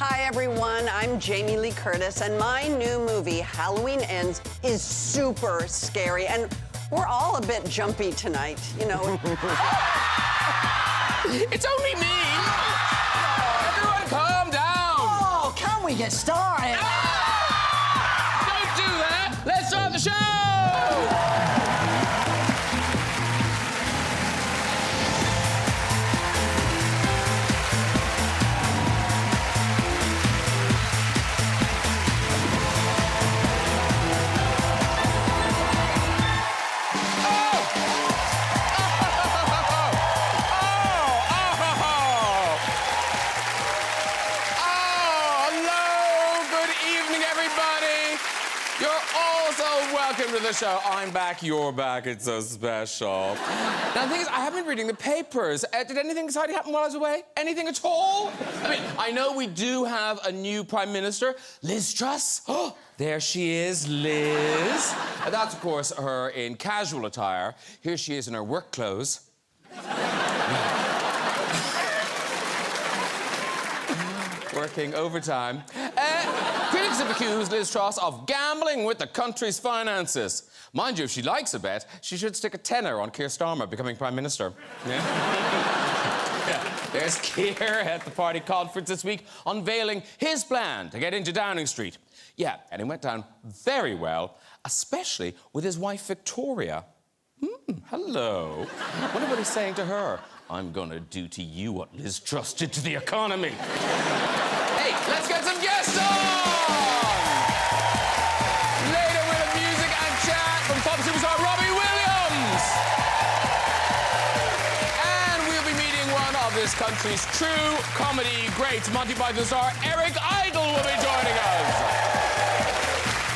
Hi, everyone. I'm Jamie Lee Curtis, and my new movie, Halloween Ends, is super scary. And we're all a bit jumpy tonight, you know. It's only me! Everyone calm down! Oh, can we get started? Don't do that! Let's start the show! Welcome to the show. I'm back, you're back. It's so special. Now, the thing is, I haven't been reading the papers. Did anything exciting happen while I was away? Anything at all? I mean, I know we do have a new Prime Minister, Liz Truss. Oh, there she is, Liz. And that's, of course, her in casual attire. Here she is in her work clothes. Working overtime. Critics have accused Liz Truss of gambling with the country's finances. Mind you, if she likes a bet, she should stick a tenner on Keir Starmer becoming Prime Minister. Yeah. Yeah. There's Keir at the party conference this week unveiling his plan to get into Downing Street. Yeah, and it went down very well, especially with his wife, Victoria. Hello. Wonder what he's saying to her. I'm gonna do to you what Liz Truss did to the economy. Hey, let's get some guests on! Later with a music and chat from pop superstar Robbie Williams. And we'll be meeting one of this country's true comedy greats. Monty Python star Eric Idle will be joining us.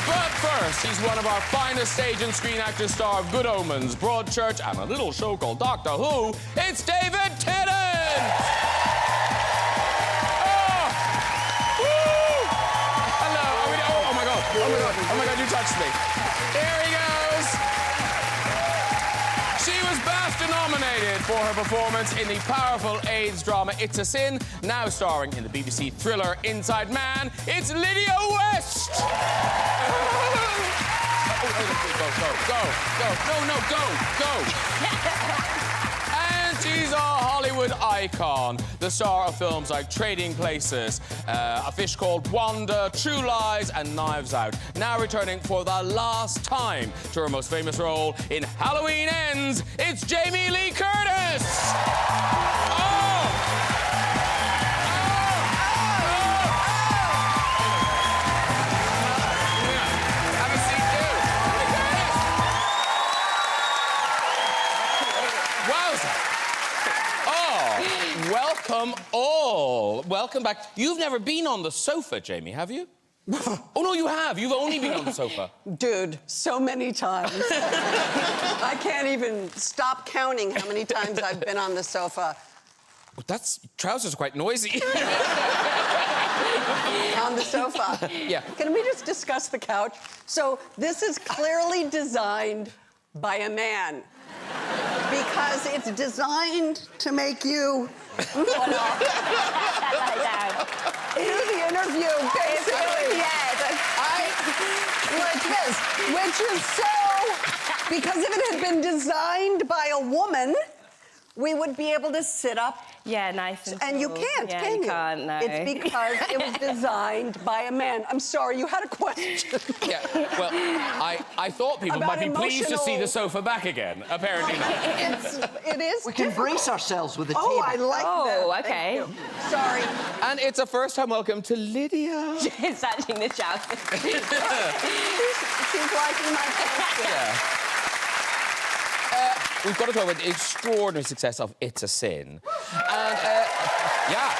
But first, he's one of our finest stage and screen actors, star of Good Omens, Broadchurch, and a little show called Doctor Who. It's David Tennant! Oh! Woo! Hello. Oh my God. Oh my God, you touched me. There he goes. She was BAFTA nominated for her performance in the powerful AIDS drama It's a Sin, now starring in the BBC thriller Inside Man. It's Lydia West! Go. And she's a Hollywood icon, the star of films like Trading Places, A Fish Called Wanda, True Lies, and Knives Out. Now returning for the last time to her most famous role in Halloween Ends, it's Jamie Lee Curtis! Welcome all. Welcome back. You've never been on the sofa, Jamie, have you? Oh, no, you have. You've only been on the sofa. Dude, so many times. I can't even stop counting how many times I've been on the sofa. Well, trousers are quite noisy. On the sofa. Yeah. Can we just discuss the couch? So this is clearly designed by a man. Because it's designed to make you... do the interview, basically. Like this, which is so... Because if it had been designed by a woman, we would be able to sit up. Yeah, nice and And you can't, yeah, can you? Can't, no. It's because it was designed by a man. I'm sorry, you had a question. Yeah, well, I thought people About might be pleased to see emotional- the sofa back again. Apparently not. It is. We can brace ourselves with the Oh, table. I like that. Oh, Thank okay. you. Sorry. And it's a first-time welcome to Lydia. It's touching the shower. She's liking my question. Yeah. We've got to talk about the extraordinary success of It's a Sin. And, yeah.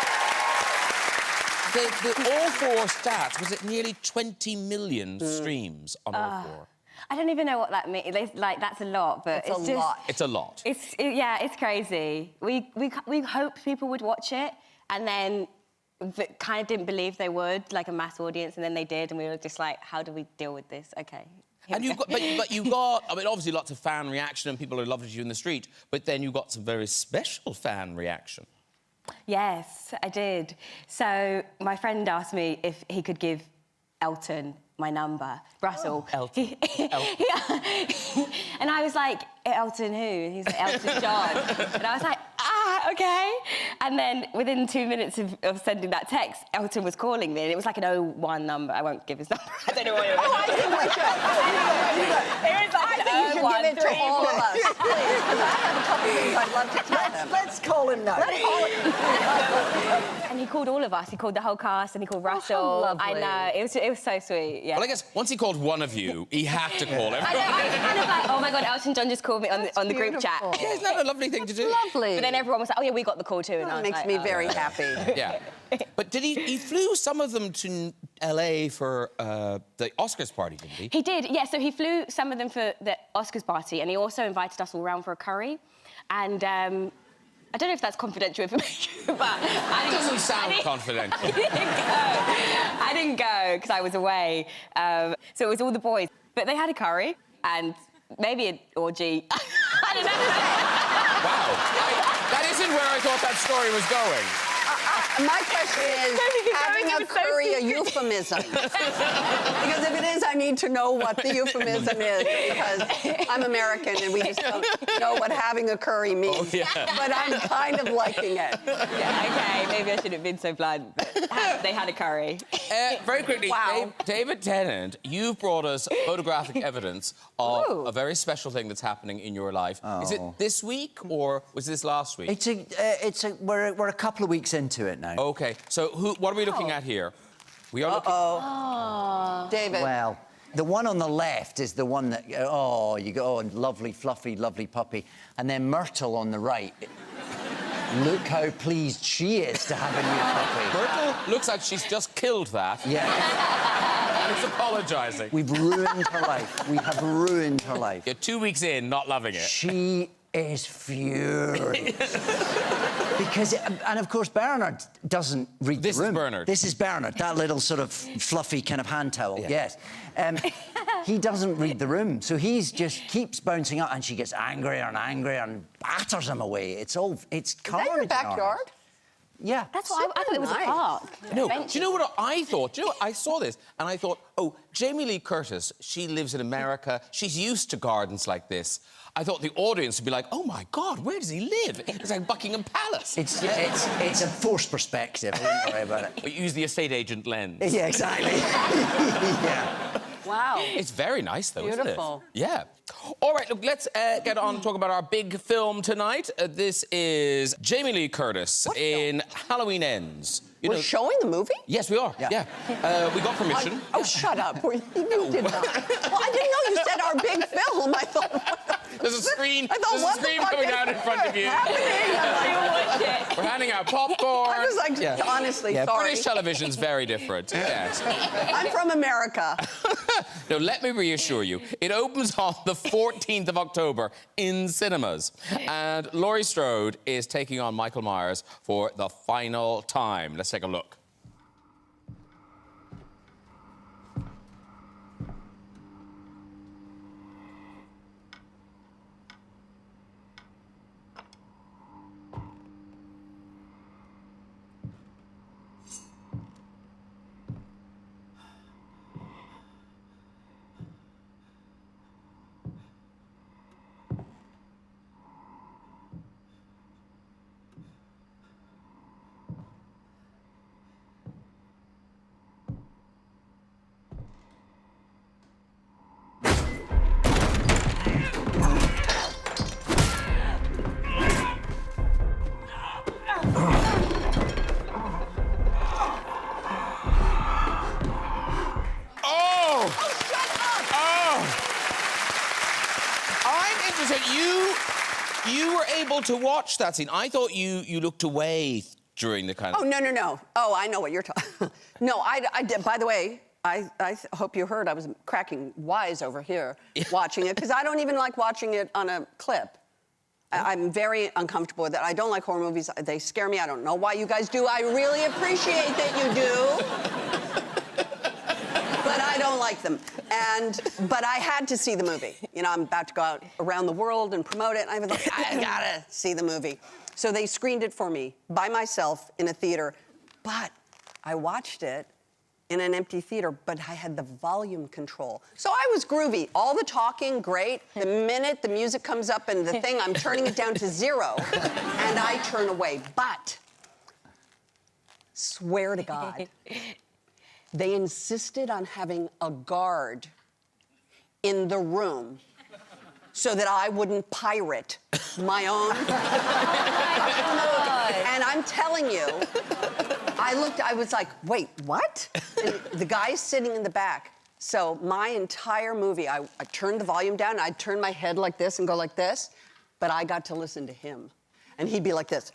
All four stats, was it nearly 20 million streams on all four? I don't even know what that means. Like, that's a lot, but It's a just... lot. It's a lot. Yeah, it's crazy. We hoped people would watch it, and then kind of didn't believe they would, like a mass audience, and then they did, and we were just like, how do we deal with this? Okay. And you've got, but you've got, I mean, obviously lots of fan reaction and people who loved you in the street, but then you got some very special fan reaction. Yes, I did. So my friend asked me if he could give Elton my number, Russell. Elton. And I was like, Elton who? And he's like, Elton John. And I was like, okay. And then within 2 minutes of sending that text, Elton was calling me, and it was like an 01 number. I won't give his number. I don't know what it was. Oh, I think we should. It was like I think you should give it to all of us, please, because I have a couple things I'd love to tell them. Let's call him now. Let's call it. And he called all of us. He called the whole cast, and he called Russell. lovely. I know. It was so sweet. Yeah. Well, I guess once he called one of you, he had to call everyone. I know, I was kind of like, oh my God, Elton John just called me on the group chat. beautiful. Yeah, isn't that a lovely thing to do? Lovely. But then everyone was like, oh yeah, we got the call too. And I That was makes like, me oh. very happy. Yeah. But did he flew some of them to LA for the Oscars party, didn't he? He did, yeah. So he flew some of them for the Oscars party, and he also invited us all round for a curry. And I don't know if that's confidential information, but I didn't, Doesn't sound confidential. I didn't go because I was away. So it was all the boys. But they had a curry and maybe an orgy. I don't know. Wow. That isn't where I thought that story was going. My question is, having a curry a euphemism? Because if it is, I need to know what the euphemism is, because I'm American and we just don't know what having a curry means. Oh, yeah. But I'm kind of liking it. Yeah, OK, maybe I shouldn't have been so blunt. But they had a curry. Very quickly, Wow. David Tennant, you've brought us photographic evidence of Ooh. a very special thing that's happening in your life. Is it this week or was this last week? We're a couple of weeks into it now. OK, so what are we looking at here? We are looking... David. Well, the one on the left is the one that, oh, you go, oh, lovely, fluffy, lovely puppy. And then Myrtle on the right. Look how pleased she is to have a new puppy. Myrtle looks like she's just killed that. Yeah, It's apologising. we've ruined her life. We have ruined her life. You're 2 weeks in, not loving it. She is furious. Because, and of course, Bernard doesn't read This the room. is Bernard. This is Bernard, that little sort of fluffy kind of hand towel, yes. He doesn't read the room, so he's just keeps bouncing up, and she gets angrier and angrier and batters him away. It's carnage. Is that your in our backyard? house. Yeah. That's what I thought it was Nice. a park. No, do you know what I thought? Do you know what? I saw this and I thought, oh, Jamie Lee Curtis, she lives in America. She's used to gardens like this. I thought the audience would be like, oh, my God, where does he live? It's like Buckingham Palace. It's a forced perspective. I wouldn't worry about it. But use the estate agent lens. Yeah, exactly. Yeah. Wow. It's very nice, though, Beautiful. isn't it? Yeah. All right, look, let's get on and talk about our big film tonight. This is Jamie Lee Curtis in Halloween Ends. You We're know- showing the movie? Yes, we are. Yeah. We got permission. Oh, shut up. You did not. Well, I didn't know you said our big film. I thought, what the... There's a screen. I thought, There's a what the screen fuck coming is down in front of you. happening? I'm like, We're handing out popcorn. I was like, honestly, sorry. British television's very different. Yes. I'm from America. No, let me reassure you. It opens on the 14th of October in cinemas. And Laurie Strode is taking on Michael Myers for the final time. Let's take a look. You were able to watch that scene. I thought you looked away during the kind of... Oh, no. Oh, I know what you're talking... No, I did. By the way, I hope you heard I was cracking wise over here watching it, because I don't even like watching it on a clip. I'm very uncomfortable with it. I don't like horror movies. They scare me. I don't know why you guys do. I really appreciate that you do. But I don't like them. But I had to see the movie. You know, I'm about to go out around the world and promote it, and I was like, I gotta see the movie. So they screened it for me by myself in a theater, but I watched it in an empty theater, but I had the volume control. So I was groovy. All the talking, great. The minute the music comes up and the thing, I'm turning it down to 0, and I turn away. But, swear to God, they insisted on having a guard in the room so that I wouldn't pirate my own. And I'm telling you, I was like, wait, what? And the guy's sitting in the back. So my entire movie, I turned the volume down, I'd turn my head like this and go like this, but I got to listen to him. And he'd be like this,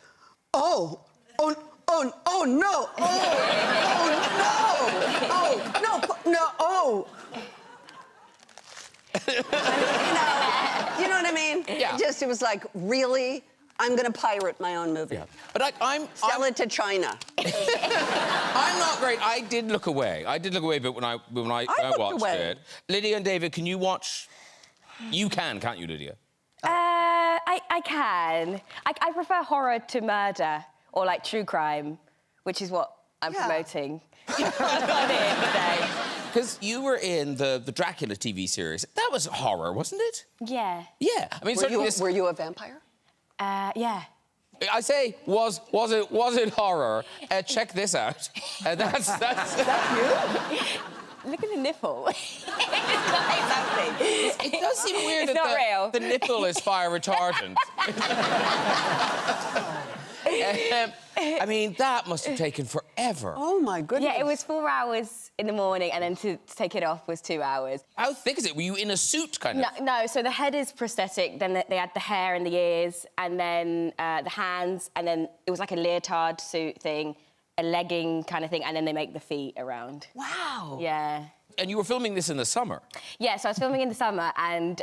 oh no, oh no, oh. You know what I mean? Yeah. It was like, really? I'm gonna pirate my own movie. Yeah. But Sell it to China. I'm not great. I did look away. But when I watched it. Lydia and David, can you watch? You can, can't you, Lydia? I can. I prefer horror to murder or like true crime, which is what I'm promoting. Because you were in the Dracula TV series. That was horror, wasn't it? Yeah. Yeah. I mean, Were you a vampire? Yeah. I say, was it horror? Check this out. That's you? Look at the nipple. It's not exactly. It does seem weird it's that not real. The nipple is fire retardant. I mean, that must have taken forever. Oh, my goodness. Yeah, it was 4 hours in the morning, and then to take it off was 2 hours. How thick is it? Were you in a suit, kind of? No, so the head is prosthetic, then they had the hair and the ears, and then the hands, and then it was like a leotard suit thing, a legging kind of thing, and then they make the feet around. Wow. Yeah. And you were filming this in the summer? Yeah, so I was filming in the summer, and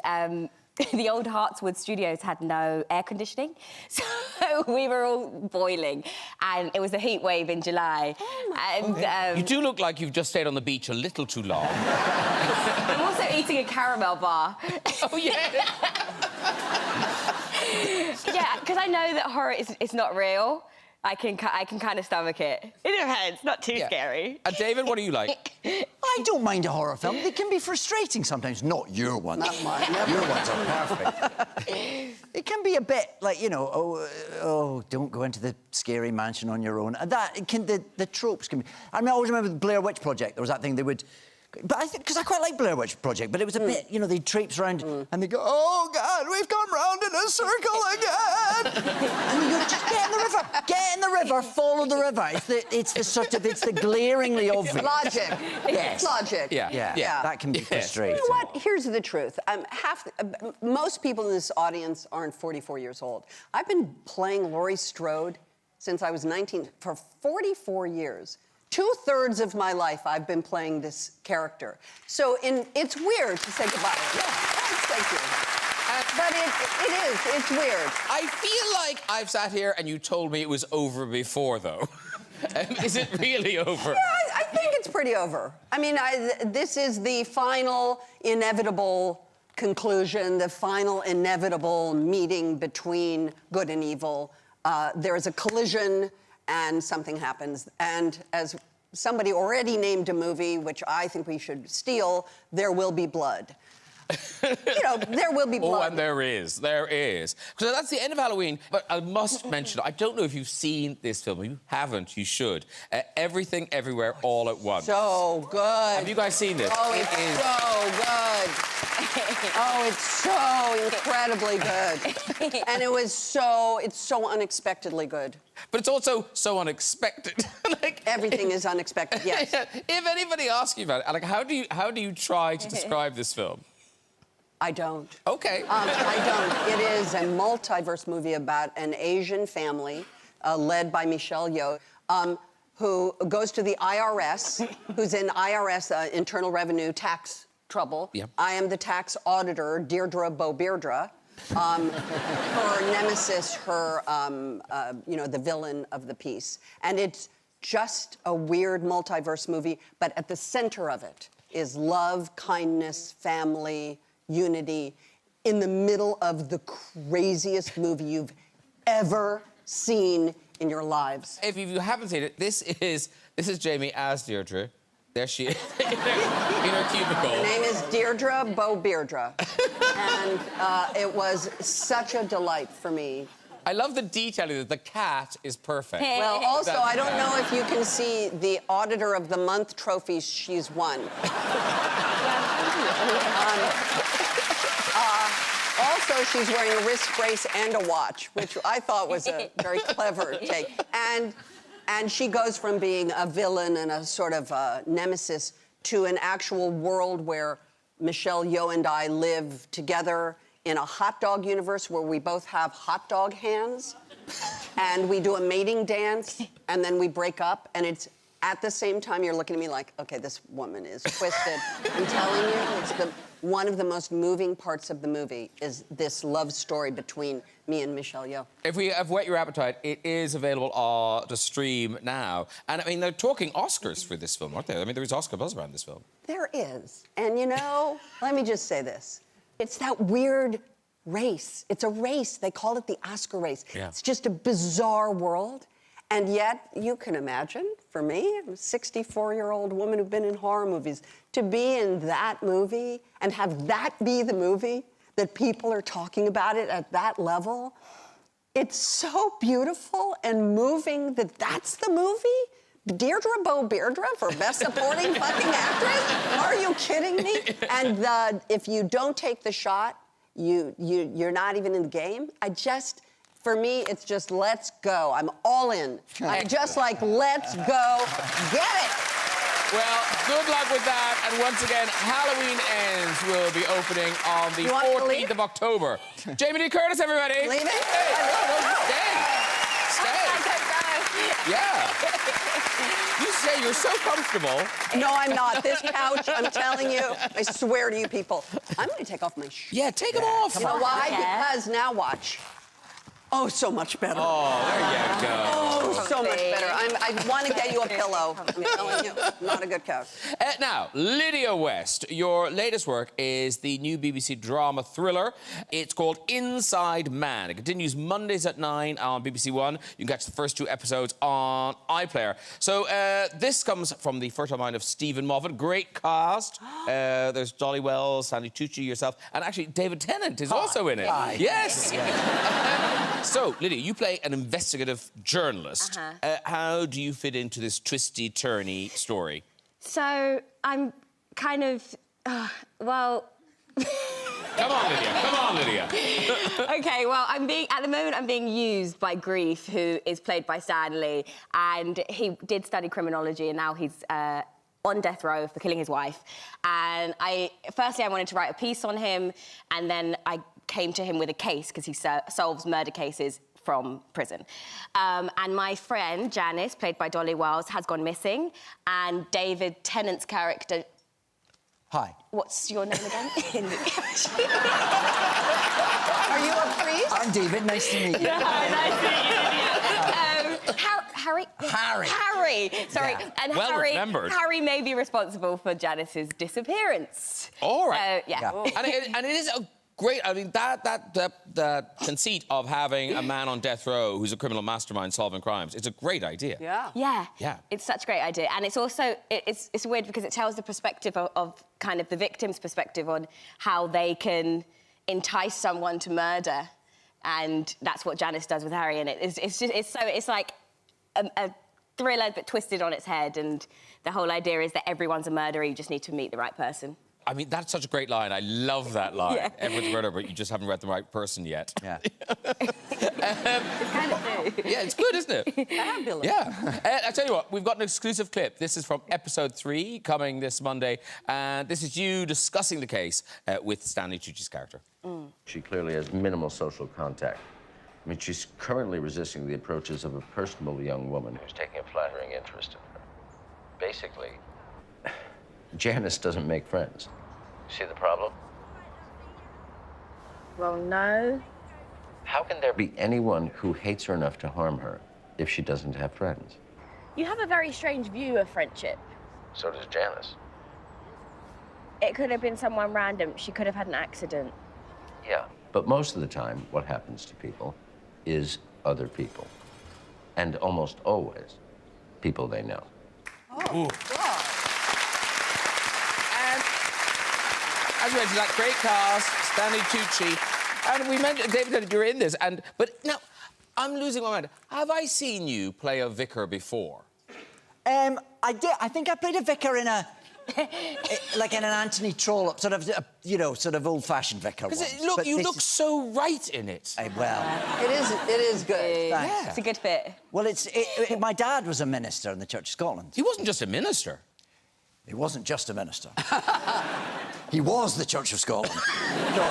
the old Hartswood studios had no air conditioning, so we were all boiling, and it was a heat wave in July. You do look like you've just stayed on the beach a little too long. I'm also eating a caramel bar. Oh, yeah? Yeah, because I know that horror is not real. I can kind of stomach it. It depends, not too scary. And David, what do you like? I don't mind a horror film. They can be frustrating sometimes. Not your ones. Not mine. Your ones are perfect. It can be a bit like, you know, oh, don't go into the scary mansion on your own. The tropes can be... I mean, I always remember the Blair Witch Project. There was that thing they would... But I think, because I quite like Blair Witch Project, but it was a bit, you know, they'd traipse around and they go, oh, God, we've come round in a circle again. And you go, just get in the river, follow the river. It's the glaringly obvious. Logic. Yes. Logic. Yeah. That can be frustrating. You know what? Here's the truth. Most people in this audience aren't 44 years old. I've been playing Laurie Strode since I was 19, for 44 years. 2/3 of my life, I've been playing this character. So it's weird to say goodbye. Thank you. But it's weird. I feel like I've sat here and you told me it was over before, though. Is it really over? Yeah, I think it's pretty over. I mean, this is the final inevitable conclusion, the final inevitable meeting between good and evil. There is a collision and something happens. And as somebody already named a movie, which I think we should steal, There Will Be Blood. You know, there will be blood. Oh, and there is. Because that's the end of Halloween. But I must mention, I don't know if you've seen this film. If you haven't, you should. Everything, Everywhere, All at Once. So good. Have you guys seen this? Oh, it's so good. Oh, it's so incredibly good. And it's so unexpectedly good. But it's also so unexpected. Like, everything is unexpected, yes. If anybody asks you about it, like, how do you try to describe this film? I don't. Okay. I don't. It is a multiverse movie about an Asian family led by Michelle Yeoh, who goes to the IRS, who's in IRS, Internal Revenue tax trouble. Yep. I am the tax auditor, Deirdre Beardra. Her nemesis, the villain of the piece. And it's just a weird multiverse movie, but at the center of it is love, kindness, family, unity, in the middle of the craziest movie you've ever seen in your lives. If you haven't seen it, this is Jamie as Deirdre. There she is in her cubicle. Her name is Deirdre Beardra. And it was such a delight for me. I love the detailing that the cat is perfect. Well, also, I don't know if you can see the Auditor of the Month trophies she's won. Also, she's wearing a wrist brace and a watch, which I thought was a very clever take. And she goes from being a villain and a sort of nemesis to an actual world where Michelle Yeoh and I live together in a hot dog universe where we both have hot dog hands. And we do a mating dance, and then we break up, and it's at the same time you're looking at me like, okay, this woman is twisted. I'm telling you, it's one of the most moving parts of the movie is this love story between me and Michelle Yeoh. If we have whet your appetite, it is available to stream now. And I mean, they're talking Oscars for this film, aren't they? I mean, there is Oscar buzz around this film. There is. And you know, let me just say this. It's that weird race. It's a race. They call it the Oscar race. Yeah. It's just a bizarre world. And yet, you can imagine, for me, I'm a 64-year-old woman who's been in horror movies, to be in that movie and have that be the movie that people are talking about it at that level, it's so beautiful and moving that that's the movie? Deirdre Beardra for Best Supporting fucking Actress? Are you kidding me? And if you don't take the shot, you're not even in the game. For me, it's just let's go. I'm all in. I'm just like, let's go get it. Well, good luck with that. And once again, Halloween Ends will be opening on the 14th of October. Jamie Lee Curtis, everybody. Leaving? Hey, stay. Yeah. You say you're so comfortable. No, I'm not. This couch, I'm telling you, I swear to you people, I'm going to take off my shoes. Yeah, take them off. You know why? Because now watch. Oh, so much better. Oh, there you go. Oh, so much better. I want to get you a pillow. I'm telling you, not a good couch. Now, Lydia West, your latest work is the new BBC drama thriller. It's called Inside Man. It continues Mondays at 9 on BBC One. You can catch the first 2 episodes on iPlayer. So this comes from the fertile mind of Stephen Moffat. Great cast. There's Dolly Wells, Sandy Tucci, yourself, and actually David Tennant is also in it. Yes. So, Lydia, you play an investigative journalist. How do you fit into this twisty-turny story? So, I'm kind of... well... Come on, Lydia. Come on, Lydia. OK, well, at the moment, I'm being used by Grief, who is played by Stanley, and he did study criminology, and now he's... on death row for killing his wife. And firstly, I wanted to write a piece on him, and then I came to him with a case, because he solves murder cases from prison. And my friend, Janice, played by Dolly Wells, has gone missing, and David Tennant's character... Hi. What's your name again? Are you a priest? I'm David. Nice to meet you. Nice to meet you. Harry. Sorry. Yeah. And well remembered. Harry may be responsible for Janice's disappearance. All right. Yeah. And it is a great... I mean, that conceit of having a man on death row who's a criminal mastermind solving crimes, it's a great idea. Yeah. Yeah. It's such a great idea. And it's also... It's weird because it tells the perspective of kind of the victim's perspective on how they can entice someone to murder. And that's what Janice does with Harry. And it's like a thriller but twisted on its head, and the whole idea is that everyone's a murderer, you just need to meet the right person. I mean, that's such a great line. I love that line. Yeah. Everyone's a murderer, but you just haven't read the right person yet. Yeah. It's kind of true. Yeah, it's good, isn't it? Fabulous. Yeah. I tell you what, we've got an exclusive clip. This is from episode 3, coming this Monday, and this is you discussing the case with Stanley Tucci's character. She clearly has minimal social contact. I mean, she's currently resisting the approaches of a personable young woman who's taking a flattering interest in her. Basically, Janice doesn't make friends. See the problem? Well, no. How can there be anyone who hates her enough to harm her if she doesn't have friends? You have a very strange view of friendship. So does Janice. It could have been someone random. She could have had an accident. Yeah, but most of the time, what happens to people is other people. and almost always people they know. And as we mentioned, that great cast, Stanley Tucci, and we mentioned, David Tennant, you're in this, but now, I'm losing my mind. Have I seen you play a vicar before? I did. I think I played a vicar in a... like in an Anthony Trollope, sort of, you know, sort of old-fashioned vicar. Because you look so right in it. Well... It is good. Thanks. It's a good fit. Well, my dad was a minister in the Church of Scotland. He wasn't just a minister. He wasn't just a minister. He was the Church of Scotland. No,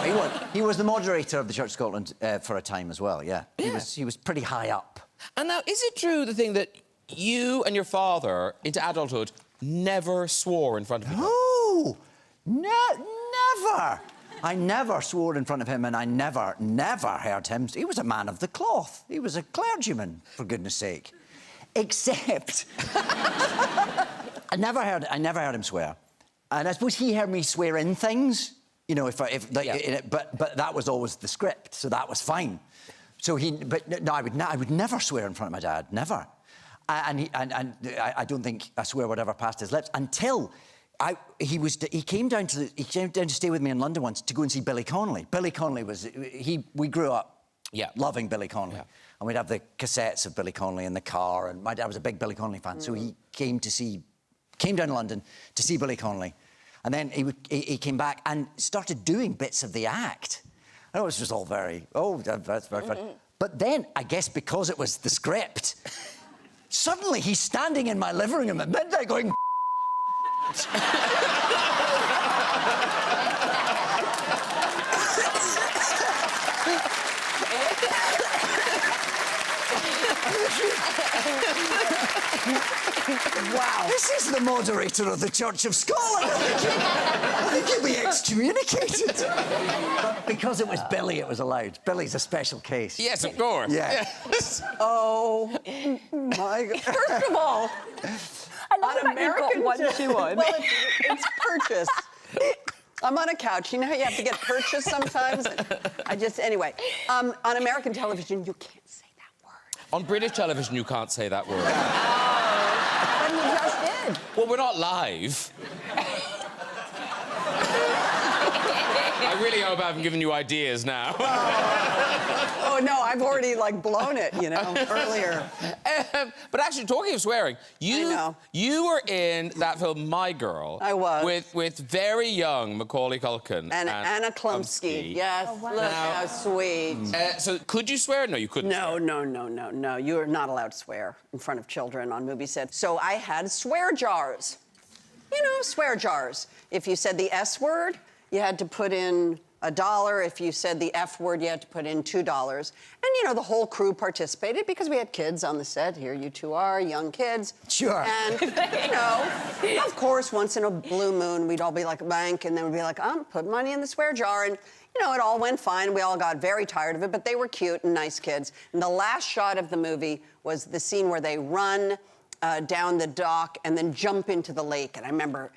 he was the moderator of the Church of Scotland for a time as well, yeah. He was pretty high up. And now, is it true, the thing that you and your father, into adulthood, never swore in front of him? No! Never! I never swore in front of him, and I never heard him... He was a man of the cloth. He was a clergyman, for goodness sake. Except... I never heard him swear. And I suppose he heard me swear in things, you know, but that was always the script, so that was fine. So no, I would never swear in front of my dad, never. And I don't think a swear word ever passed his lips until he came down to stay with me in London once to go and see Billy Connolly. Billy Connolly we grew up loving Billy Connolly. Yeah. And we'd have the cassettes of Billy Connolly in the car, and my dad was a big Billy Connolly fan, so he came down to London to see Billy Connolly. And then he came back and started doing bits of the act. And it was just all very, that's very funny. But then, I guess because it was the script, suddenly he's standing in my living room at midnight going... Wow. This is the moderator of the Church of Scotland. I think he'll be excommunicated. But because it was Billy, it was allowed. Billy's a special case. Yes, of course. Yeah. Yes. Oh, my God. First of all, I love that you've got one shoe on. Well, it's purchase. I'm on a couch. You know how you have to get purchase sometimes? Anyway, on American television, you can't say that word. On British television, you can't say that word. But you just did. Well, we're not live. I really hope I haven't given you ideas now. Oh, no, I've already, like, blown it, you know, earlier. But actually, talking of swearing, you were in that film, My Girl. I was. With very young Macaulay Culkin. And Anna Klumsky. Yes, look how sweet. So could you swear? No, you couldn't swear. No. You are not allowed to swear in front of children on movie sets. So I had swear jars. You know, swear jars. If you said the S word, you had to put in $1. If you said the F word, you had to put in $2. And, you know, the whole crew participated because we had kids on the set. Here you two are, young kids. Sure. And, you know, of course, once in a blue moon, we'd all be like a bank, and then we'd be like, put money in the swear jar. And, you know, it all went fine. We all got very tired of it, but they were cute and nice kids. And the last shot of the movie was the scene where they run down the dock and then jump into the lake. And I remember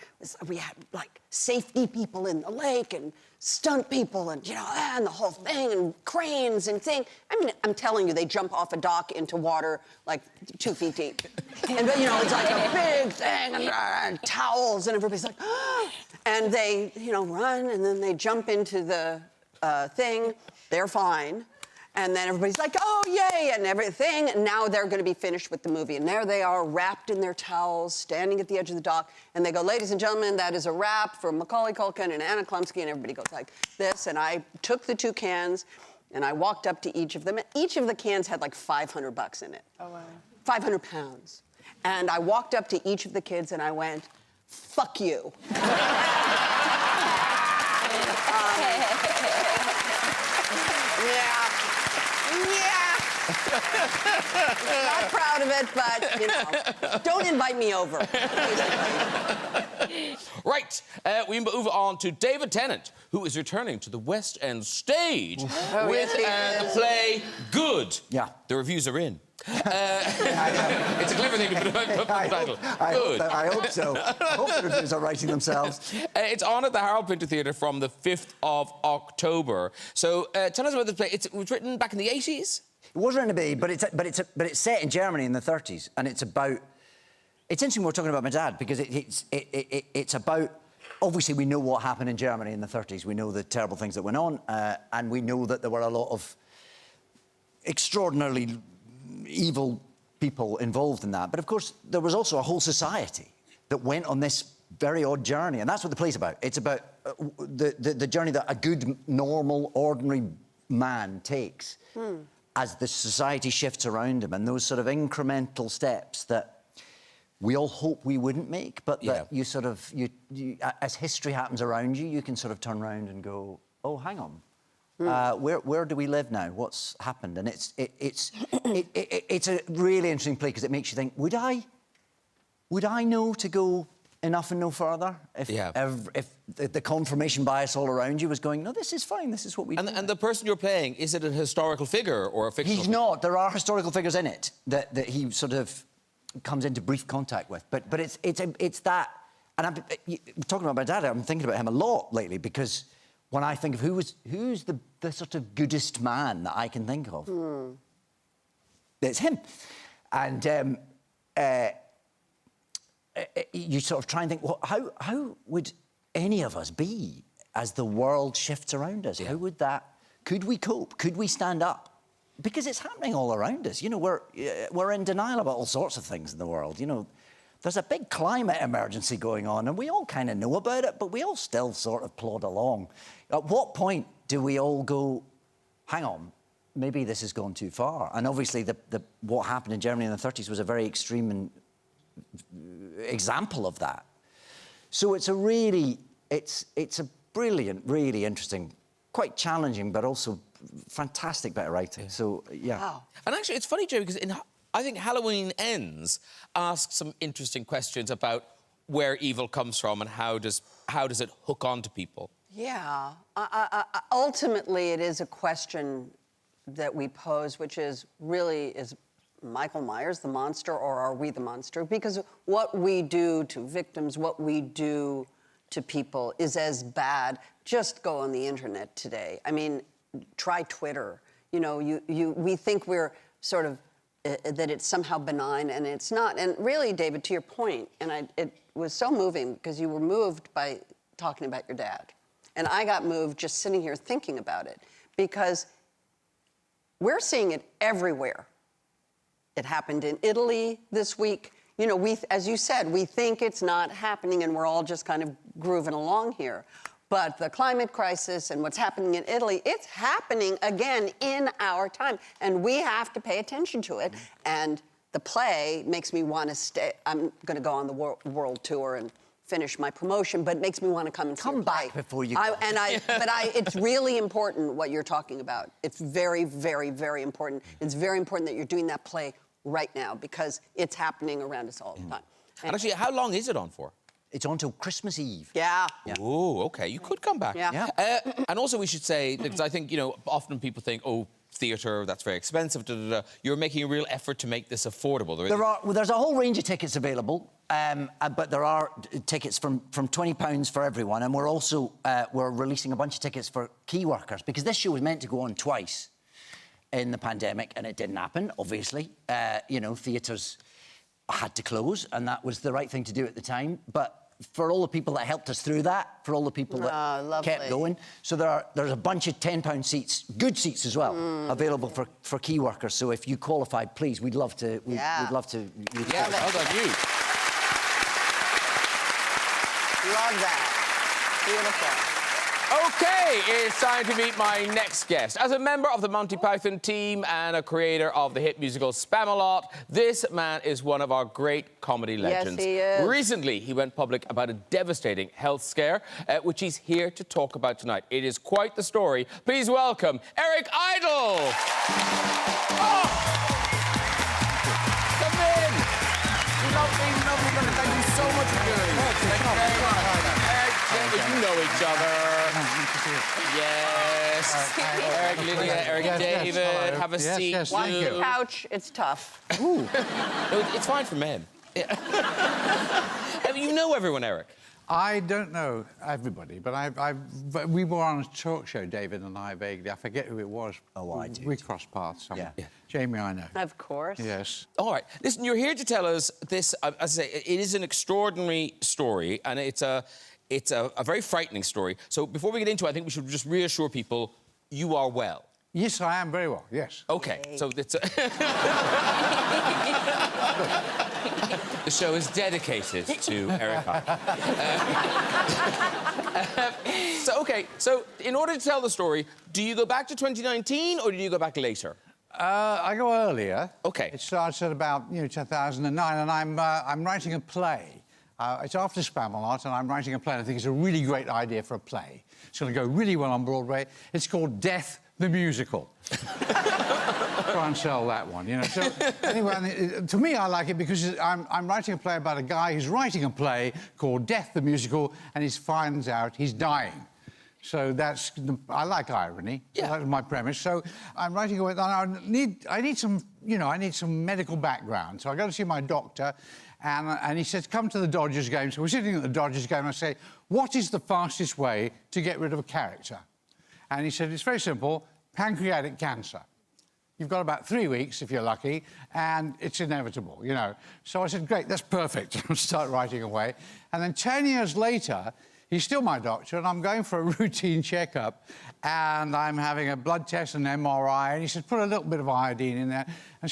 we had, like, safety people in the lake and stunt people and, you know, and the whole thing and cranes and thing. I mean, I'm telling you, they jump off a dock into water like 2 feet deep. And, you know, it's like a big thing and towels and everybody's like, ah. And they, you know, run and then they jump into the thing. They're fine. And then everybody's like, oh, yay, and everything. And now they're going to be finished with the movie. And there they are, wrapped in their towels, standing at the edge of the dock. And they go, ladies and gentlemen, that is a wrap for Macaulay Culkin and Anna Klumsky. And everybody goes like this. And I took the 2 cans, and I walked up to each of them. Each of the cans had like $500 in it. Oh, wow. 500 pounds. And I walked up to each of the kids, and I went, fuck you. Not proud of it, but, you know, don't invite me over. Right, we move on to David Tennant, who is returning to the West End stage with the play Good. Yeah. The reviews are in. It's a clever thing to put the title. Good. I hope so. I hope the reviews are writing themselves. It's on at the Harold Pinter Theatre from the 5th of October. So tell us about the play. It was written back in the 80s? It was written to be, but it's set in Germany in the 30s, and it's about. It's interesting we're talking about my dad because it's about. Obviously, we know what happened in Germany in the 30s. We know the terrible things that went on, and we know that there were a lot of extraordinarily evil people involved in that. But of course, there was also a whole society that went on this very odd journey, and that's what the play's about. It's about the journey that a good, normal, ordinary man takes as the society shifts around him, and those sort of incremental steps that we all hope we wouldn't make, but that you sort of, as history happens around you, you can sort of turn around and go, oh, hang on. Where do we live now? What's happened? And it's a really interesting play because it makes you think, would I know to go enough and no further if the confirmation bias all around you was going, no, this is fine, this is what we do. And the person you're playing, is it a historical figure or a fictional He's not. There are historical figures in it that he sort of comes into brief contact with. But it's that... And I'm talking about my dad, I'm thinking about him a lot lately because when I think of who's the sort of goodest man that I can think of, it's him. And you sort of try and think, well, how would any of us be as the world shifts around us? How would that... Could we cope? Could we stand up? Because it's happening all around us. You know, we're in denial about all sorts of things in the world. You know, there's a big climate emergency going on, and we all kind of know about it, but we all still sort of plod along. At what point do we all go, hang on, maybe this has gone too far? And obviously, what happened in Germany in the 30s was a very extreme example of that. So it's a brilliant, really interesting, quite challenging, but also fantastic bit of writing. So, yeah. Wow. And actually, it's funny, Joe, because I think Halloween Ends asks some interesting questions about where evil comes from and how does it hook onto people. Yeah. Ultimately, it is a question that we pose, which is really, is Michael Myers the monster or are we the monster? Because what we do to victims, what we do to people is as bad. Just go on the internet today. I mean, try Twitter. You know, we think we're sort of, that it's somehow benign, and it's not. And really, David, to your point, and it was so moving because you were moved by talking about your dad. And I got moved just sitting here thinking about it because we're seeing it everywhere. It happened in Italy this week. You know, as you said, we think it's not happening and we're all just kind of grooving along here. But the climate crisis and what's happening in Italy, it's happening again in our time. And we have to pay attention to it. And the play makes me want to stay. I'm going to go on the world tour and finish my promotion, but it makes me want to come and come back before you go. It's really important what you're talking about. It's very, very, very important. It's very important that you're doing that play right now because it's happening around us all the time. And actually, how long is it on for? It's on till Christmas Eve. Yeah. Oh, OK. You could come back. Yeah. And also, we should say, because I think, you know, often people think, oh, theatre, that's very expensive, You're making a real effort to make this affordable. There's a whole range of tickets available, but there are tickets from £20 for everyone, and we're also we're releasing a bunch of tickets for key workers, because this show was meant to go on twice in the pandemic, and it didn't happen, obviously. You know, theatres had to close, and that was the right thing to do at the time, but for all the people that helped us through that, for all the people that kept going. So there's a bunch of £10 seats, good seats as well, available for key workers. So if you qualified, please, we'd love to. We'd love to. Yeah, well done, you. Love that. Beautiful. OK, it's time to meet my next guest. As a member of the Monty Python team and a creator of the hit musical Spamalot, this man is one of our great comedy legends. Yes, he is. Recently, he went public about a devastating health scare, which he's here to talk about tonight. It is quite the story. Please welcome Eric Idle. Oh! Come in. Lovely. Thank you so much for doing this. Thank you very much. You know each other. Yes. Eric, Lydia, Eric, David, have a seat. Yes, Watch the couch. It's tough. Ooh. No, it's fine for men. You know everyone, Eric. I don't know everybody, but we were on a talk show, David and I, vaguely. I forget who it was. Oh, I do. We crossed paths somewhere. Yeah. Jamie, I know. Of course. Yes. All right. Listen, you're here to tell us this. As I say, it is an extraordinary story, and it's a very frightening story. So before we get into it, I think we should just reassure people you are well. Yes, I am very well, yes. OK, so it's the show is dedicated to Erica. So in order to tell the story, do you go back to 2019 or do you go back later? I go earlier. OK. It starts at about 2009, and I'm writing a play. It's after Spamalot, and I'm writing a play. And I think it's a really great idea for a play. It's going to go really well on Broadway. It's called Death the Musical. Try and sell that one, So anyway, to me, I like it because I'm writing a play about a guy who's writing a play called Death the Musical, and he finds out he's dying. So I like irony. Yeah. That's my premise. So I'm writing away. I need some, I need some medical background. So I go to see my doctor, and he says, come to the Dodgers game. So we're sitting at the Dodgers game, and I say, what is the fastest way to get rid of a character? And he said, it's very simple, pancreatic cancer. You've got about 3 weeks, if you're lucky, and it's inevitable, So I said, great, that's perfect. I'll start writing away. And then 10 years later, he's still my doctor, and I'm going for a routine checkup, and I'm having a blood test and MRI, and he said, put a little bit of iodine in there. And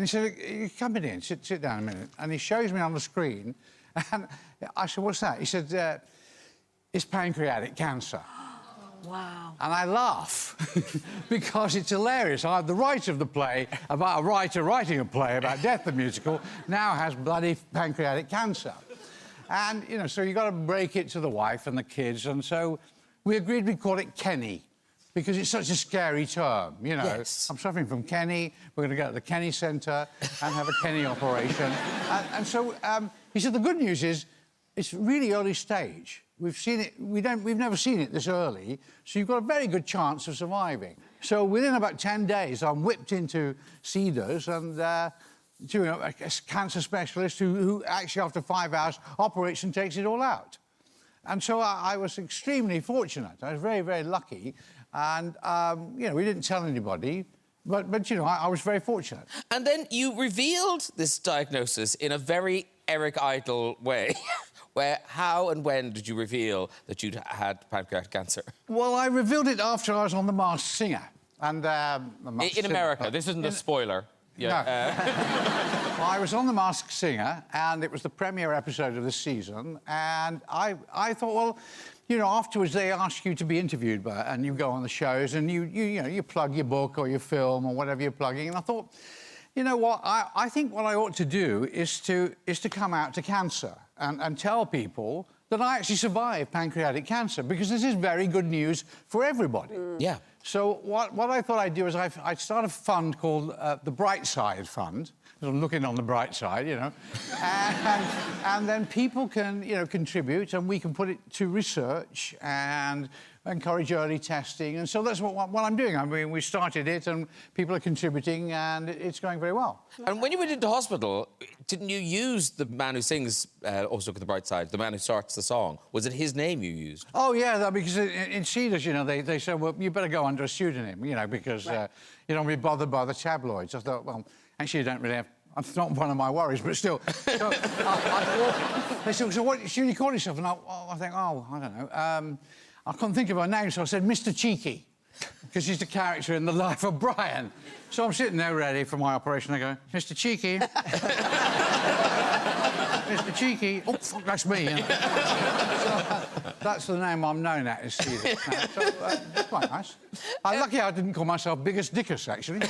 he said, come in, sit down a minute. And he shows me on the screen, and I said, what's that? He said, it's pancreatic cancer. Wow. And I laugh because it's hilarious. The writer of the play, about a writer writing a play about Death the Musical, now has bloody pancreatic cancer. And, so you've got to break it to the wife and the kids. And so we agreed we'd call it Kenny because it's such a scary term, Yes. I'm suffering from Kenny. We're going to go to the Kenny Centre and have a Kenny operation. And so he said, the good news is it's really early stage. We've seen it, we've never seen it this early, so you've got a very good chance of surviving. So within about 10 days, I'm whipped into Cedars and a cancer specialist who actually, after 5 hours, operates and takes it all out. And so I was extremely fortunate. I was very, very lucky. And, we didn't tell anybody, but I was very fortunate. And then you revealed this diagnosis in a very Eric Idle way. How and when did you reveal that you'd had pancreatic cancer? Well, I revealed it after I was on The Masked Singer. And in America, this isn't a spoiler. Yeah. No. I was on The Masked Singer, and it was the premiere episode of the season. And I thought, well, afterwards they ask you to be interviewed, and you go on the shows, and you plug your book or your film or whatever you're plugging. And I thought, you know what? I think what I ought to do is to come out to cancer and tell people that I actually survived pancreatic cancer, because this is very good news for everybody. Yeah. So what I thought I'd do is I'd start a fund called the Bright Side Fund. I'm looking on the bright side, and then people can, contribute, and we can put it to research and encourage early testing. And so that's what I'm doing. I mean, we started it, and people are contributing, and it's going very well. And when you went into hospital, didn't you use the man who sings Also Look at the Bright Side, the man who starts the song? Was it his name you used? Oh, yeah, because in Cedars, they said, well, you better go under a pseudonym, because you don't want to be bothered by the tabloids. I thought, well, actually, you don't really have... It's not one of my worries, but still. So they said, so what should you call yourself? And I think, I don't know. I couldn't think of her name, so I said Mr. Cheeky, because she's the character in The Life of Brian. So I'm sitting there ready for my operation. I go, Mr. Cheeky. Mr. Cheeky. Oh, fuck, that's me. So, that's the name I'm known at, is Stephen. So, it's quite nice. I'm lucky I didn't call myself Biggest Dickus, actually.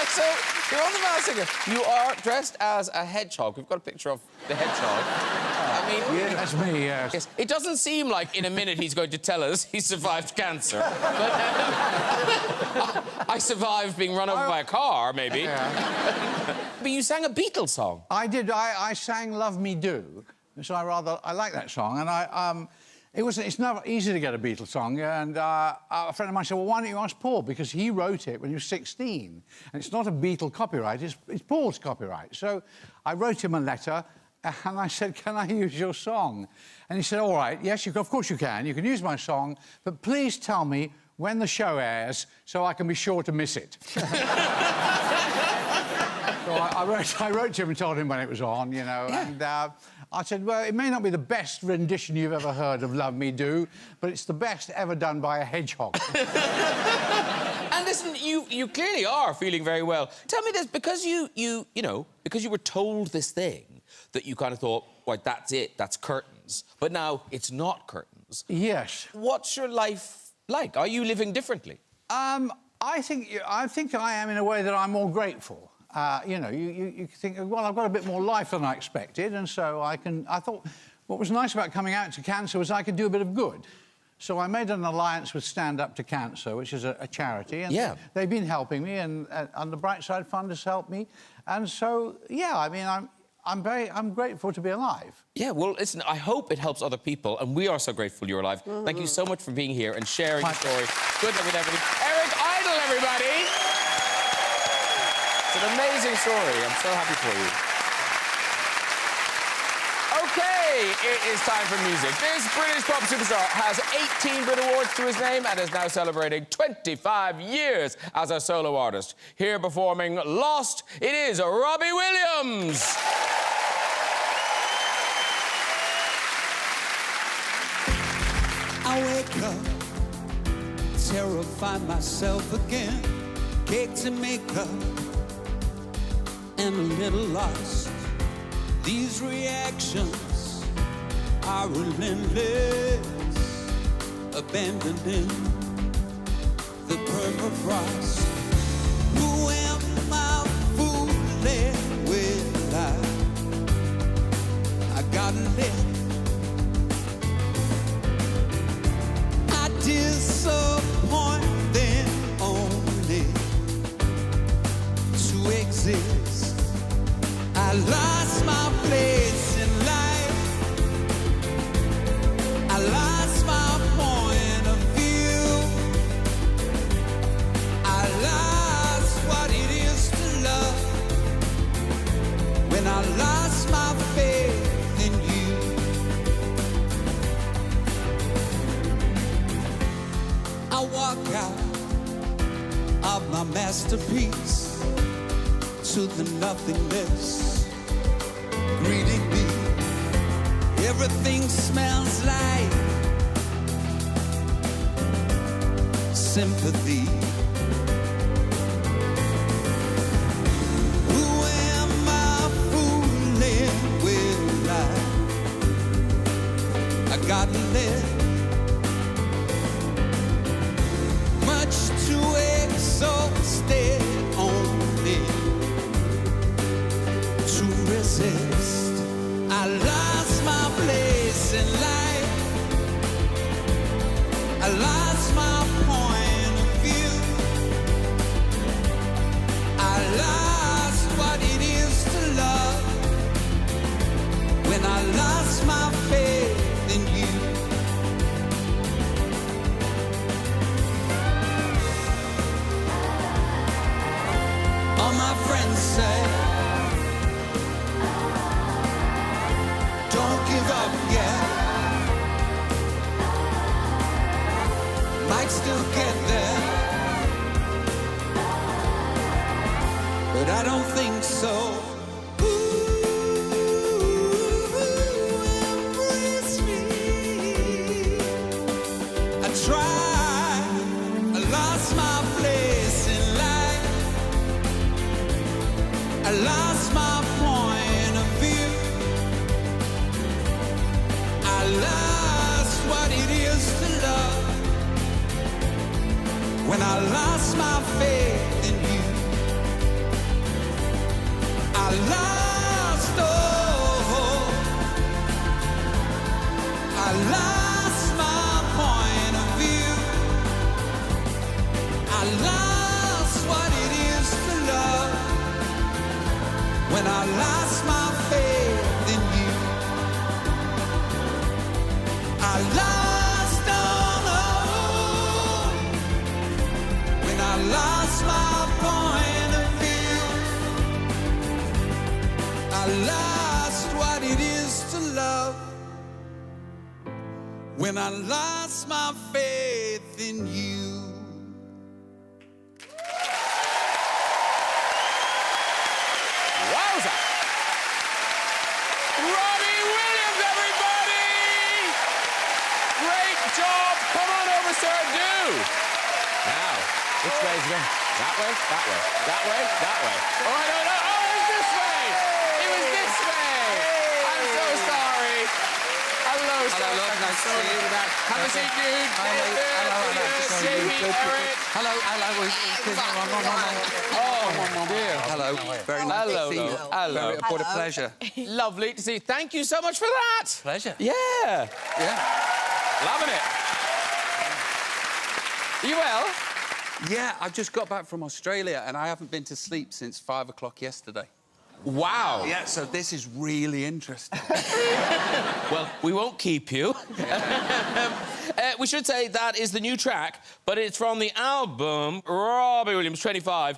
So, you're on The Masked Singer. You are dressed as a hedgehog. We've got a picture of the hedgehog. I mean... Yeah, that's me, yes. Yes. It doesn't seem like in a minute he's going to tell us he survived cancer. But I survived being run over by a car, maybe. Yeah. But you sang a Beatles song. I did. I sang Love Me Do. So I like that song. And It's never easy to get a Beatles song, and a friend of mine said, well, why don't you ask Paul? Because he wrote it when he was 16, and it's not a Beatle copyright, it's Paul's copyright. So I wrote him a letter, and I said, can I use your song? And he said, all right, yes, of course you can use my song, but please tell me when the show airs so I can be sure to miss it. So I wrote to him and told him when it was on, you know, and I said, well, it may not be the best rendition you've ever heard of Love Me Do, but it's the best ever done by a hedgehog. And listen, you clearly are feeling very well. Tell me this, because you know, because you were told this thing that you kind of thought, right, that's it, that's curtains, but now it's not curtains. Yes. What's your life like? Are you living differently? I think I am in a way that I'm more grateful. You know, you think, well, I've got a bit more life than I expected, and so I thought what was nice about coming out to cancer was I could do a bit of good. So I made an alliance with Stand Up to Cancer, which is a charity, and they've been helping me, and the Bright Side Fund has helped me, and so yeah, I mean, I'm grateful to be alive. Yeah, well, listen, I hope it helps other people, and we are so grateful you're alive. Thank you so much for being here and sharing your story. Good luck with everything. Eric Idle, everybody! It's an amazing story. I'm so happy for you. OK, it is time for music. This British pop superstar has 18 Brit Awards to his name and is now celebrating 25 years as a solo artist. Here performing Lost, it is Robbie Williams. I wake up, terrify myself again, cake to make up, and a little lost. These reactions are relentless, abandoning the permafrost. Who am I fooling with? I got lit. I disappoint them only to exist. I lost my place in life. I lost my point of view. I lost what it is to love when I lost my faith in you. I walk out of my masterpiece to the nothingness greeting me. Everything smells like sympathy. Who am I fooling with? I got lit. Much too exhausted only to resist. I lost my place in life. I lost my point of view. I lost what it is to love when I lost my faith in you. All my friends say, don't give up yet. Might still get there, but I don't think so. Embrace me. I tried, I lost my place in life. I lost my point of view. I lost what it is to love when I lost my faith in you. I lost, oh, I lost my point of view. I lost what it is to love when I lost my faith in you. I lost I lost what it is to love, when I lost my faith in you. Wowza! Robbie Williams, everybody! Great job. Come on over, sir, do. Now, which way is it going? That way, that way, that way, that way. Oh, I don't know. Oh, it was this way. It was this way. I'm so sorry. Hello, sir. Nice to see you. Have a seat, dude. Jamie, Eric. Hello. Oh, dear. Hello. Very nice Hello, to see you. hello. What a pleasure. Lovely to see you. Thank you so much for that. Pleasure. Yeah. Yeah. Loving it. Are you well? Yeah, I've just got back from Australia and I haven't been to sleep since 5 o'clock yesterday. Wow. Yeah, so this is really interesting. Well, we won't keep you. We should say that is the new track, but it's from the album Robbie Williams 25,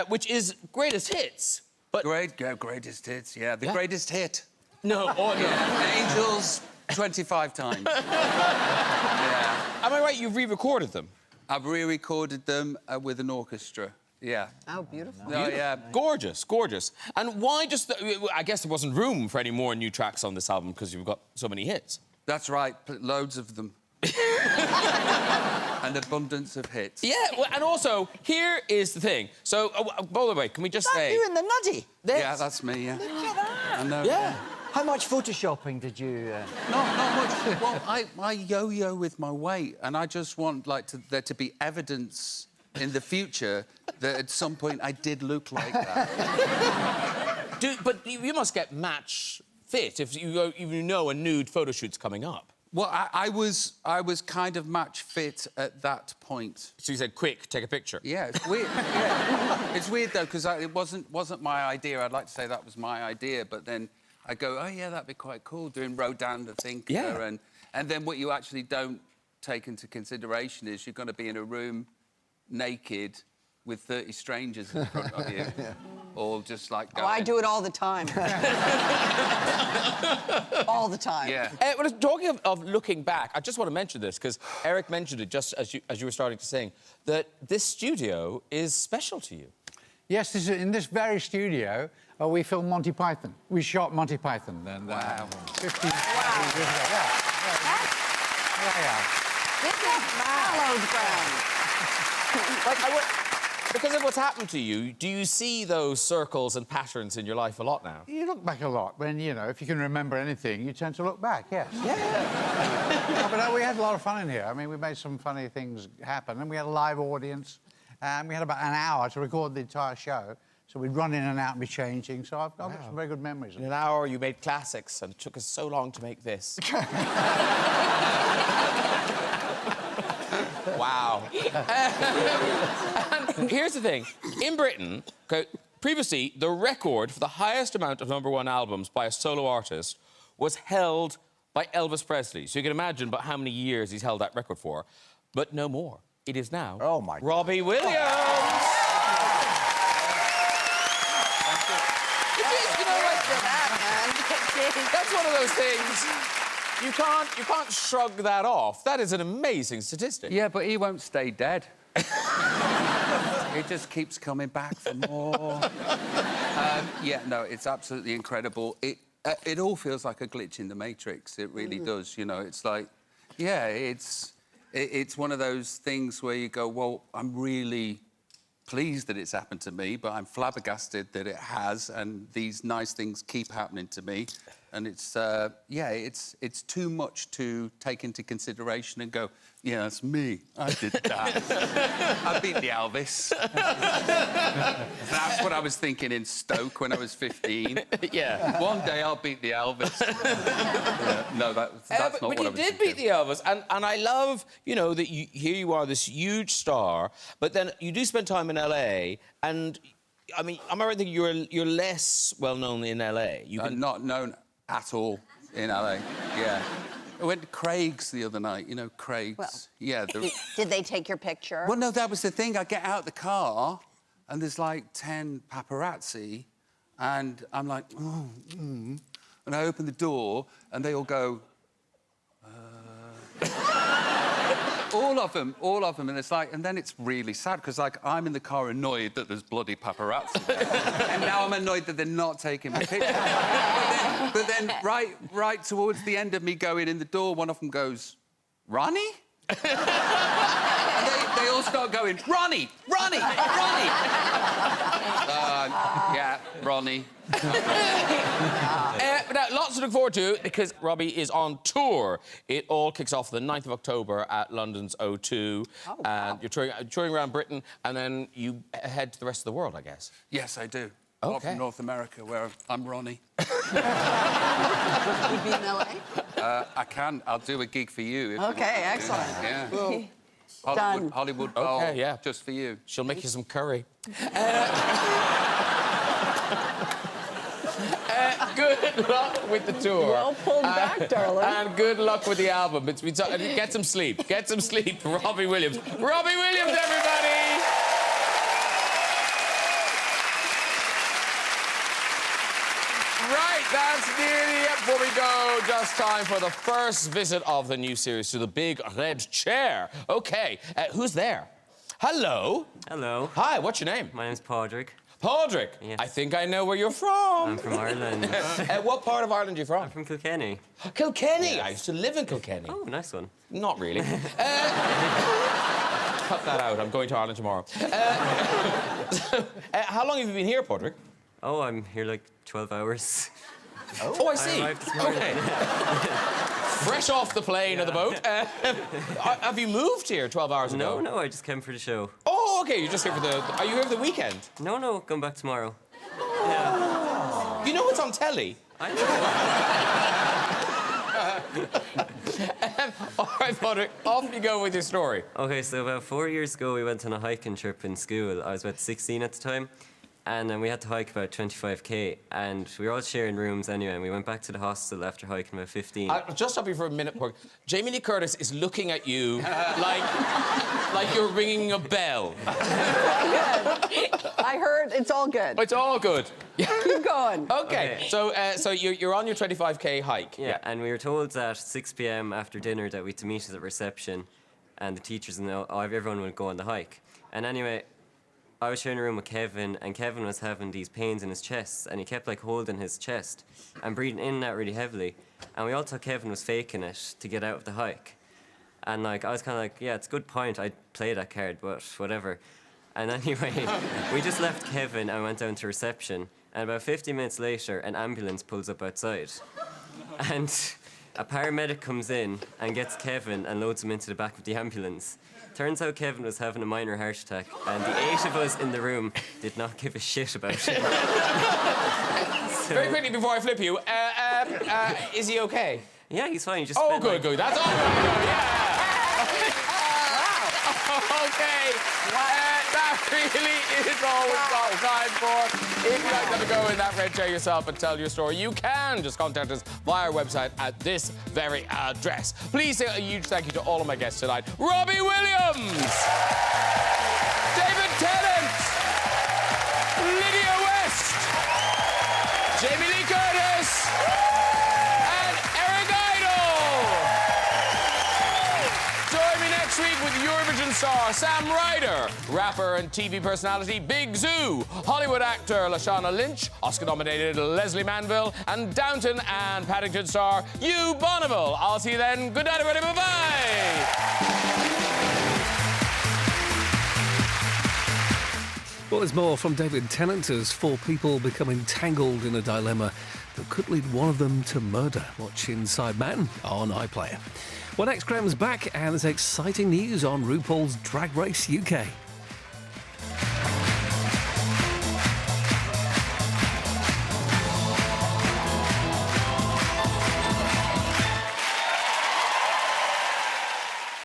which is Greatest Hits. But Greatest hits, yeah. The greatest hit. no, oh, no. Yeah. Angels 25 times. Yeah. Am I right? You've re-recorded them. I've re-recorded them with an orchestra. Yeah. Oh, beautiful. Oh, yeah. Gorgeous, gorgeous. And why just... I guess there wasn't room for any more new tracks on this album because you've got so many hits. That's right, loads of them. An abundance of hits. Yeah, well, and also, here is the thing. So, by the way, can we just say... You and the nuddy. Yeah, that's me, yeah. Look at that. I know. Yeah. How much photoshopping did you... Not much. Well, I yo-yo with my weight, and I just want, like, there to be evidence in the future that at some point I did look like that. But you must get match fit if you know a nude photo shoot's coming up. Well, I was kind of match fit at that point. So you said, quick, take a picture. Yeah, it's weird. Yeah. It's weird, though, because it wasn't my idea. I'd like to say that was my idea, but then I go, oh, yeah, that'd be quite cool, doing Rodin the Thinker. Yeah. And then what you actually don't take into consideration is you're going to be in a room naked with 30 strangers in front of you, all just like going... Oh, I do it all the time. All the time. Yeah. Well, talking of looking back, I just want to mention this, because Eric mentioned it just as you were starting to sing, that this studio is special to you. Yes, in this very studio, we filmed Monty Python. We shot Monty Python. And, Wow. 15 years ago. Yeah. This is hallowed ground. Because of what's happened to you, do you see those circles and patterns in your life a lot now? You look back a lot. When, you know, if you can remember anything, you tend to look back, yes. Yeah. No, but we had a lot of fun in here. I mean, we made some funny things happen, and we had a live audience, and we had about an hour to record the entire show. So we'd run in and out and be changing. So I've got some very good memories. In an hour, you made classics, and it took us so long to make this. Wow. And here's the thing. In Britain, previously, the record for the highest amount of #1 albums by a solo artist was held by Elvis Presley. So you can imagine about how many years he's held that record for. But no more. It is now Robbie Williams. You know, like that's one of those things. You can't shrug that off. That is an amazing statistic. Yeah, but he won't stay dead. He just keeps coming back for more. Yeah, no, it's absolutely incredible. It all feels like a glitch in the Matrix. It really does. You know, it's like, yeah, it's one of those things where you go, well, I'm really pleased that it's happened to me, but I'm flabbergasted that it has, and these nice things keep happening to me. And it's, yeah, it's too much to take into consideration and go, yeah, that's me. I did that. I beat the Elvis. That's what I was thinking in Stoke when I was 15. Yeah. One day I'll beat the Elvis. Yeah, no, that's not what I was thinking. But you did beat the Elvis, and I love, you know, that here you are, this huge star, but then you do spend time in LA, and I mean, am I right thinking you're less well known in LA? Not known at all in LA. Yeah. I went to Craig's the other night. You know, Craig's. Well, yeah. Did they take your picture? Well, no, that was the thing. I get out of the car, and there's like 10 paparazzi, And I'm like, And I open the door, and they all go, all of them, and it's like, and then it's really sad because, like, I'm in the car annoyed that there's bloody paparazzi there, and now I'm annoyed that they're not taking my picture. but then, right towards the end of me going in the door, one of them goes, "Ronnie?" And they all start going, "Ronnie, Ronnie, Ronnie." Yeah, Ronnie. Now, lots to look forward to because Robbie is on tour. It all kicks off the 9th of October at London's O2. Oh, wow. And you're touring around Britain, and then you head to the rest of the world, I guess. Yes, I do. Apart from North America, where I'm Ronnie. Would be in LA? I can. I'll do a gig for you. If Okay, you want. excellent. Yeah. Well, Hollywood, done. Hollywood Okay, Bowl, yeah. just for you. She'll make you some curry. Good luck with the tour. Well pulled back, darling. And good luck with the album. It's been get some sleep. Get some sleep, Robbie Williams. Robbie Williams, everybody! Right, that's nearly it. Before we go, just time for the first visit of the new series to the big red chair. OK, who's there? Hello. Hello. Hi, what's your name? My name's Padraig. Padraig. Yes. I think I know where you're from. I'm from Ireland. What part of Ireland are you from? I'm from Kilkenny. Kilkenny. Yes. I used to live in Kilkenny. Oh, nice one. Not really. Cut that out. I'm going to Ireland tomorrow. How long have you been here, Padraig? Oh, I'm here like 12 hours. Oh, I see. I arrived this morning. Okay. Fresh off the plane or the boat. Have you moved here 12 hours ago? No, I just came for the show. Oh, okay. You're just here for the... Are you here for the weekend? No, come back tomorrow. You know what's on telly? I know. All right, Padraig, off you go with your story. Okay, so about 4 years ago, we went on a hiking trip in school. I was about 16 at the time. And then we had to hike about 25k, and we were all sharing rooms anyway, and we went back to the hostel after hiking about 15. I'll just stop you for a minute, Padraig. Jamie Lee Curtis is looking at you like you're ringing a bell. I heard it's all good. It's all good. Keep going. Okay. So you're on your 25k hike. Yeah, and we were told at 6 p.m. after dinner that we had to meet at the reception, and the teachers and everyone would go on the hike. And anyway, I was sharing a room with Kevin, and Kevin was having these pains in his chest, and he kept like holding his chest and breathing in and out really heavily. And we all thought Kevin was faking it to get out of the hike. And like I was kind of like, yeah, it's a good point. I'd play that card, but whatever. And anyway, we just left Kevin and went down to reception. And about 50 minutes later, an ambulance pulls up outside. And a paramedic comes in and gets Kevin and loads him into the back of the ambulance. Turns out Kevin was having a minor heart attack, and the 8 of us in the room did not give a shit about it. Very quickly before I flip you, is he okay? Yeah, he's fine. He just Oh, good. That's all good. Yeah. Okay. That really is all we've got time for. If you'd like to have a go in that red chair yourself and tell your story, you can just contact us via our website at this very address. Please say a huge thank you to all of my guests tonight. Robbie Williams, David Tennant, Lydia West, Jamie Lee Curtis, and Eric Idle. Join me next week with Eurovision star Sam Ryder, rapper and TV personality Big Zoo, Hollywood actor Lashana Lynch, Oscar-nominated Leslie Manville, and Downton and Paddington star Hugh Bonneville. I'll see you then. Good night, everybody. Bye-bye. Well, there's more from David Tennant as 4 people become entangled in a dilemma that could lead one of them to murder. Watch Inside Man on iPlayer. Well, next, Graham's back, and there's exciting news on RuPaul's Drag Race UK.